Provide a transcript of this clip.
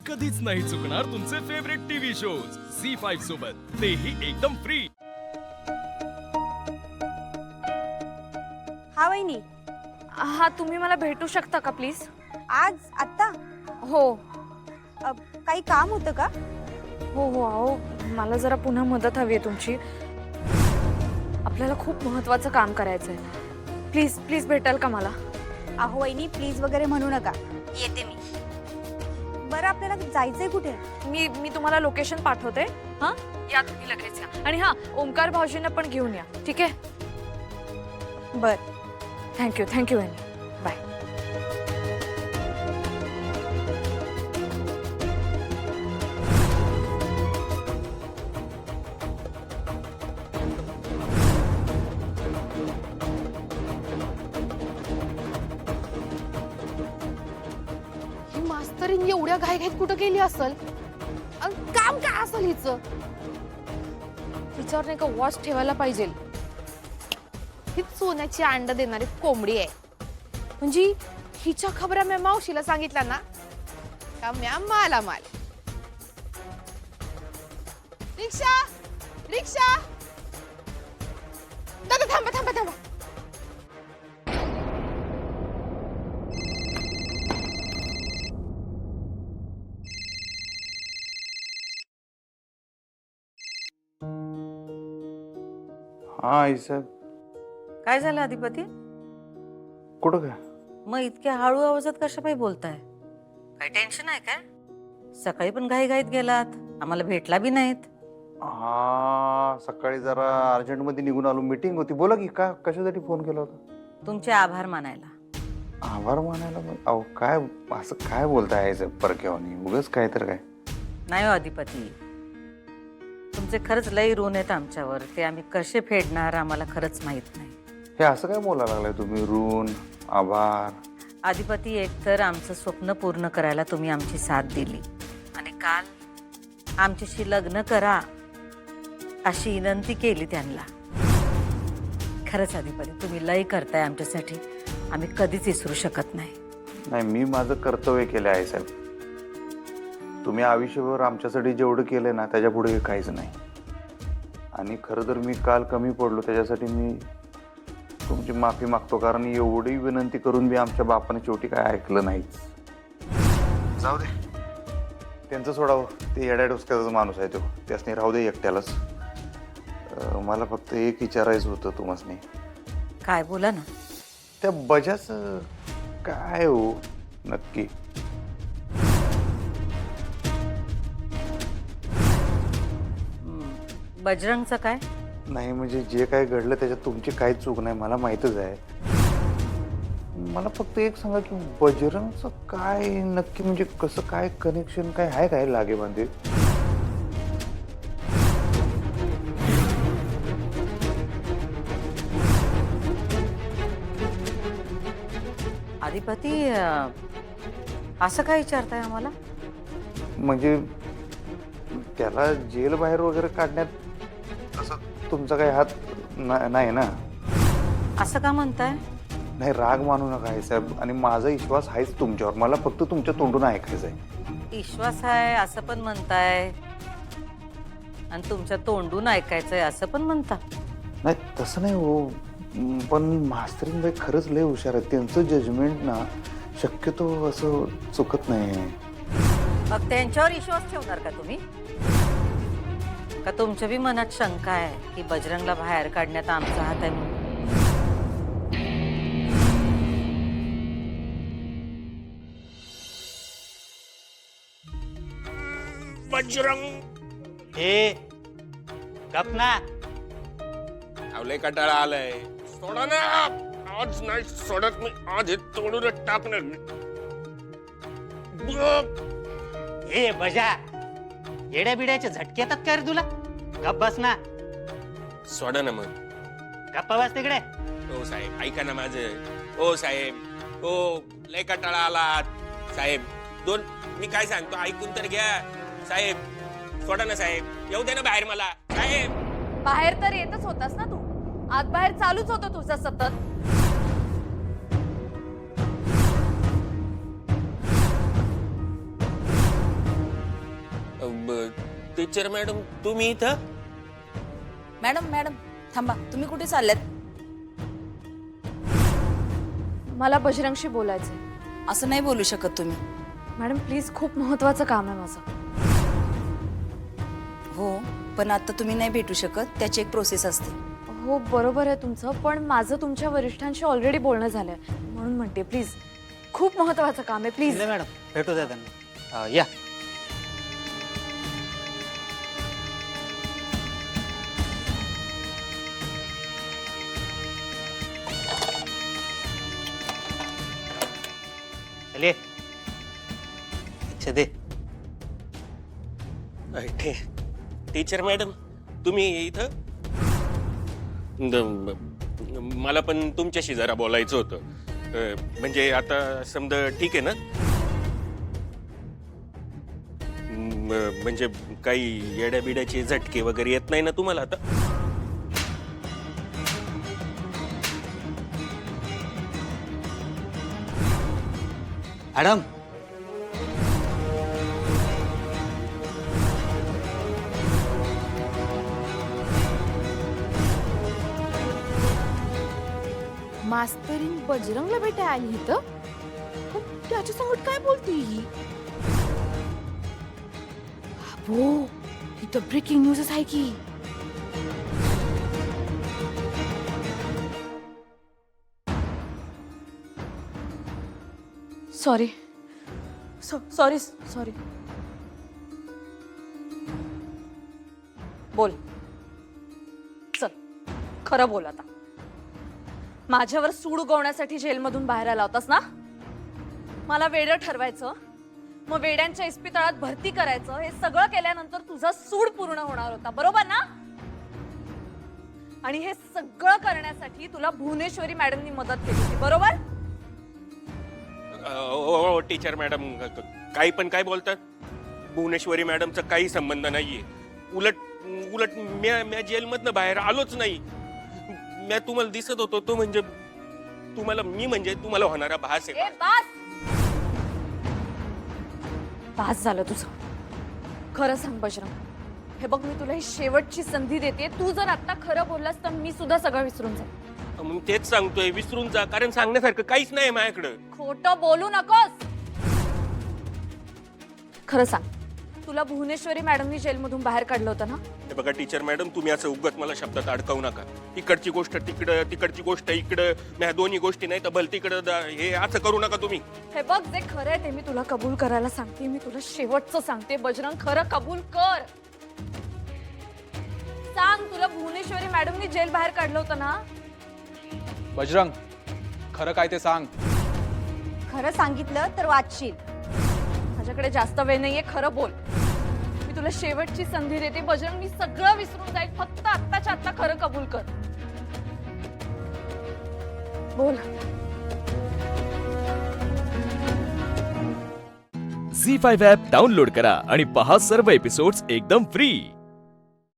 कधीच नाही चुकणार तुमचे फेवरेट टीव्ही शोज झी5 सोबत, तेही एकदम फ्री। हा वहिनी, हा तुम्ही मला भेटू शकता का प्लीज? आज आत्ता हो काही काम होतं का? हो हो अहो मला जरा पुन्हा मदत हवी आहे तुमची। आपल्याला खूप महत्त्वाचं काम करायचं आहे। प्लीज प्लीज भेटाल का मला? अहो वहिनी प्लीज वगैरे म्हणू नका, येते मी। बरं आपल्याला जायचंय कुठे? मी तुम्हाला लोकेशन पाठवते। हां या तुम्ही लगेच या। आणि हां ओंकार भाऊजींना पण घेऊन या, ठीक आहे? बरं थँक्यू वहिनी, बाय। ही मास्तरीन एवढ्या घाईघाईत कुठं गेली असल? काम काय असेल हिचं? हिच्यावर नाही का वॉच ठेवायला पाहिजे। ही सोन्याची अंड देणारी कोंबडी आहे। म्हणजे हिच्या खबरा मी मावशीला सांगितल्या ना का म्या माला माल। रिक्षा रिक्षा, दादा थांबा थांबा थांबा। हा आई साहेब, काय झालं अधिपती? कुठं काय? मग इतक्या हळू आवाजात कशापाई बोलताय? काही टेन्शन आहे काय? सकाळी पण घाईघाईत गेलात, आम्हाला भेटला बी नाहीत। हा सकाळी जरा अर्जंट मध्ये निघून आलो, मीटिंग होती। बोला की, का कशासाठी फोन केला होता? तुमचे आभार मानायला। आभार मानायला? अहो काय असं काय बोलताय आई साहेब परक्यावानी? उगाच काय तर काय? नाही हो अधिपती, तुमचे खरंच लई ऋण आहेत आमच्यावर, ते आम्ही कसे फेडणार आम्हाला खरंच माहित नाही। हे असं काय बोलायला लागलाय तुम्ही? ऋण, आभार? अधिपती, एकतर आमचं स्वप्न पूर्ण करायला तुम्ही आमची साथ दिली, आणि काल आमच्याशी लग्न करा अशी विनंती केली त्यांना। खरंच अधिपती, तुम्ही लई करताय आमच्यासाठी, आम्ही कधीच विसरू शकत नाही। नाही, मी माझं कर्तव्य केलं आहे साहेब। तुम्ही आयुष्यभर आमच्यासाठी जेवढं केलंय ना त्याच्या पुढे हे काहीच नाही। आणि खरं तर मी काल कमी पडलो, त्याच्यासाठी मी तुमची माफी मागतो, कारण एवढी विनंती करून मी आमच्या बापाने शेवटी काय ऐकलं नाहीच। जाऊ दे, त्यांचं सोडावं, ते येड्या डोसक्याचा माणूस आहे तो, त्यासनी राहू दे एकट्यालाच। मला फक्त एक विचारायचं होतं तुम्हासनी। काय बोला ना? त्या बजाचं काय हो नक्की? बजरंगचं काय? नाही म्हणजे जे काय घडलं त्याच्यात तुमची काही चूक नाही, मला माहीतच आहे। मला फक्त एक सांगा की बजरंगचं काय नक्की, म्हणजे कसं काय कनेक्शन काय आहे, काय लागे बांधे? अधिपती, असं काय विचारताय आम्हाला? म्हणजे त्याला जेल बाहेर वगैरे काढण्यात असं तुमचा काही हात नाही ना? असं का म्हणताय? नाही, राग मानू नका आहे साहेब, आणि माझा विश्वास आहेच तुमच्यावर, मला फक्त तुमच्या तोंडून ऐकायचं आहे। विश्वास आहे असं पण म्हणताय, आणि तुमच्या तोंडून ऐकायचंय असं पण म्हणता? नाही तसं नाही हो, पण मास्तरीनबाई खरंच लय हुशार आहे, त्यांचं जजमेंट ना शक्यतो असं चुकत नाही। मग त्यांच्यावर विश्वास ठेवणार का तुम्ही? का तुमच्या बी मनात शंका आहे की बजरंगला बाहेर काढण्यात आमचा हात आहे म्हणून? बजरंग हे गप ना, आवले कटाळा आलाय, सोडा ना। आज नाही सोडत मी, आज हे तोडून टाकणार मी। हे बजा, येड्या बिड्याचे झटके येतात का रे तुला? गप बस ना, सोडा ना मग। गप्प बस तिकडे। हो साहेब ऐका ना माझं। हो साहेब, हो लय कटाळा आलात साहेब। मी काय सांगतो ऐकून तर घ्या साहेब। सोडा ना साहेब, येऊ दे ना बाहेर मला साहेब। बाहेर तर येतच होतास ना तू, आत बाहेर चालूच होतं तुझं सतत। टीचर मॅडम तुम्ही इथं? मॅडम मॅडम थांबा, तुम्ही कुठे चालल्यात? मला बजरंगशी बोलायचंय. असं नाही बोलू शकत तुम्ही. मॅडम प्लीज, खूप महत्वाचं काम आहे माझं. हो, पण आता तुम्ही नाही भेटू शकत, त्याची एक प्रोसेस असते. हो बरोबर आहे तुमचं, पण माझं तुमच्या वरिष्ठांशी ऑलरेडी बोलणं झालंय, म्हणून म्हणते प्लीज, खूप महत्वाचं काम आहे प्लीज. नाही मॅडम, भेटू द्या त्यांना. या. चलिए, दे. टीचर मॅडम तुम्ही इथं? मला पण तुमच्याशी जरा बोलायचं होतं. म्हणजे आता समजा ठीक आहे ना? म्हणजे काही येड्या बिड्याचे झटके वगैरे येत नाही ना तुम्हाला आता? मॅडम, मास्तरीन बजरंगला भेटायला आली इथं, पण त्याच्या संगत काय बोलते ही? हो, इथं ब्रेकिंग न्यूजच आहे की. Sorry sorry sorry. बोल, चल खरं बोल आता. माझ्यावर सूड उगवण्यासाठी जेलमधून बाहेर आला होतास ना? मला वेडं ठरवायचं, मग वेड्यांच्या इस्पितळात भरती करायचं, हे सगळं केल्यानंतर तुझा सूड पूर्ण होणार होता, बरोबर ना? आणि हे सगळं करण्यासाठी तुला भुवनेश्वरी मॅडमनी मदत केली होती, बरोबर? हो टीचर मॅडम, काही पण काय बोलतात? भुवनेश्वरी मॅडमचा काही संबंध नाहीये. उलट उलट म्या जेलमधनं बाहेर आलोच नाही. म्या तुम्हाला दिसत होतो तो म्हणजे तुम्हाला होणारा भास आहे. पास झालं तुझं. खरं सांग बजरंग, हे बघ मी तुला ही शेवटची संधी देते. तू जर आता खरं बोललास तर मी सुद्धा सगळं विसरून जाईन. मग तेच सांगतोय, विसरून जा, कारण सांगण्यासारखं काहीच नाही माझ्याकडं. खोटं बोलू नकोस. खरं सांग, तुला भुवनेश्वरी मॅडमनी जेलमधून बाहेर काढलं होतं ना? हे बघा टीचर मॅडम, तुम्ही असं उगाच मला शब्दात अडकवू नका. इकडची गोष्ट तिकडं, तिकडची गोष्ट इकडं, ह्या दोन्ही गोष्टी नाही तर भलतीकडं हे असं करू नका तुम्ही. हे बघ, जे खरं आहे ते मी तुला कबूल करायला सांगते. मी तुला शेवटचं सांगते बजरंग, खरं कबूल कर. सांग, तुला भुवनेश्वरी मॅडमनी जेल बाहेर काढलं होतं ना? बजरंग, खरं काय ते सांग. खरं सांगितलं तर वाचशील. माझ्याकडे जास्त वेळ नाहीये, खरं बोल. मी तुला शेवटची संधी देते बजरंग, मी सगळं विसरून जाईल. फक्त आत्ताच्या आत्ता खरं कबूल कर. बोल. झी5 ॲप डाउनलोड करा आणि पहा सर्व एपिसोड्स एकदम फ्री.